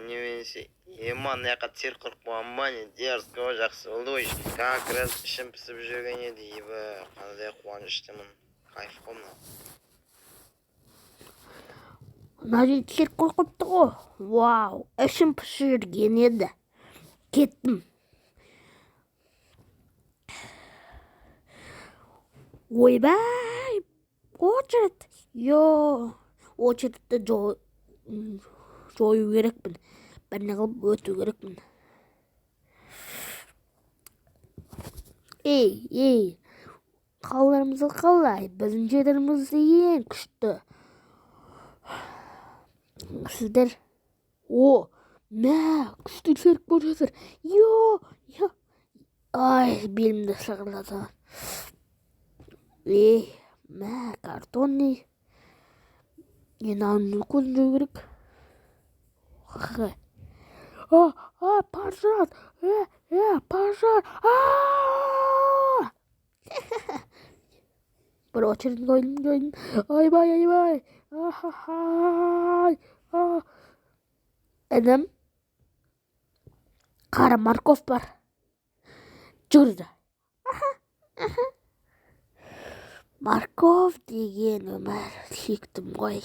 неменесе ема мына жаққа цирк құрып қойған ба не дерзко жақсы болды ғой как раз ішім пісіп жүрген еді ебі қандай қуаныштымын кайф қой мынау мына жерде цирк қойыпты ғой вау ішім пісіп жүрген еді кеттім ойбай очередь очередьті жою керекпін біріне қылып өту керекпін ей қалдарымыз қалай біздің жеріміз ең күшті сіздер мә күшті цирк болып жатыр ай белімді сығырлатады мә картонный енді аның көзін жою керек пожар пожар бір очередь қойдым айбай інім қара морковь бар жүрді морковь деген өмір сүйіктім ғой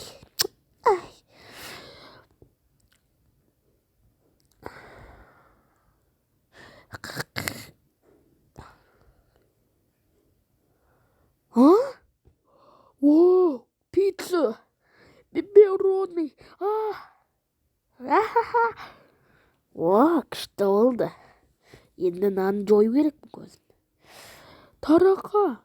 пицца пепперони күшті болды енді нан жою керекпін көзін тарақан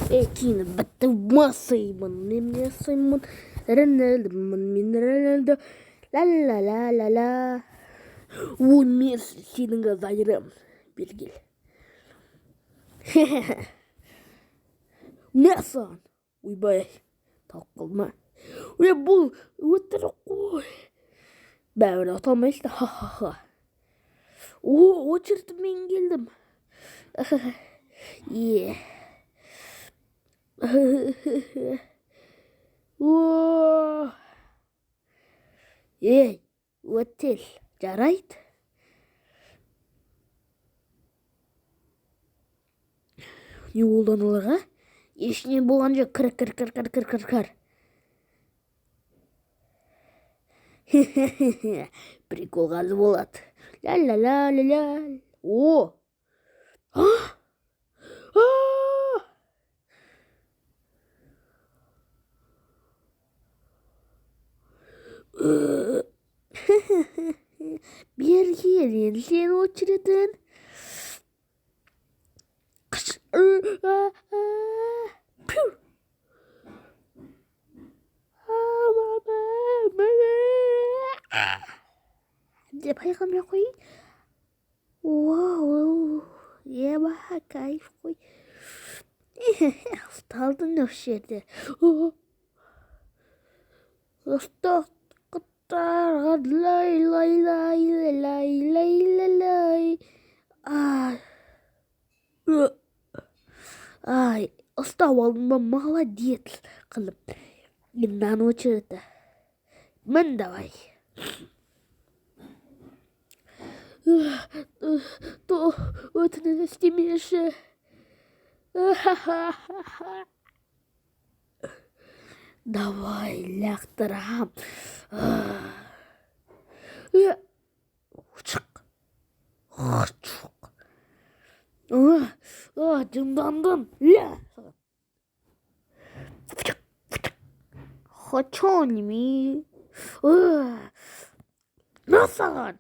киініп бітті масаймын мен жасаймын Рональдомын мен Рональдо ла-ла-ла-ла-ла мен сенің зайырым бергел мә саған ойбай талып қалма бұл өтірік қой бәрібір ұта алмайсың ха-ха-ха очередь мен келдім өтел жарайды не болды аналарға ештеңе болған жоқ кір прикол қазір болады ла-ла-ла-ла-ла берген сен очередін деп айқамай қойын еба кайф қой ұсталдың осы жерде ұстақтарға лай ұстап алдым ба молодец қылып енді ана очередті мін давай өтінен істемеші давай лақтырам жындандым хочу неме на саған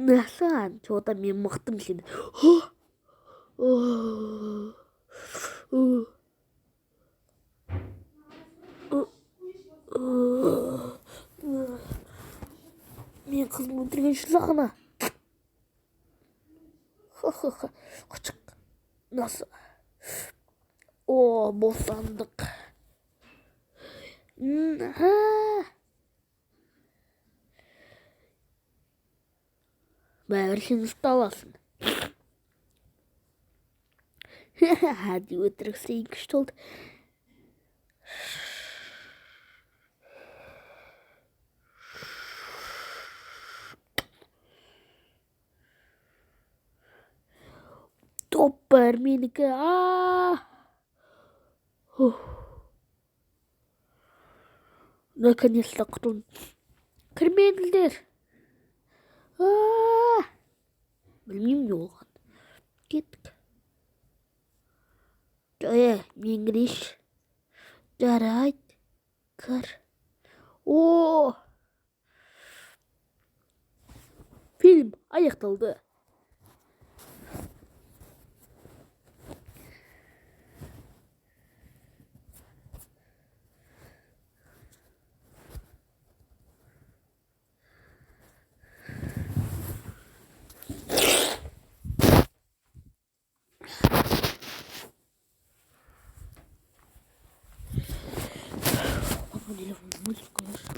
Насыған, жоғыта мен мықтым сені. Мен қызым өлтірген шұлағына. Қычық. Насыр. О, босандық. Бәрі сен ұсталасың. Hadi өтірік сейін күшті oldu. Топ бар менікі. Наконец-то құтылдым. Кірмеңіздер. Білмеймін не болған. Кеттік. Мен кірейші. Жарайды. Кір. Фильм аяқталды. Телефон мультик мультик.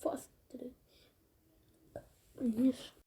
Fast.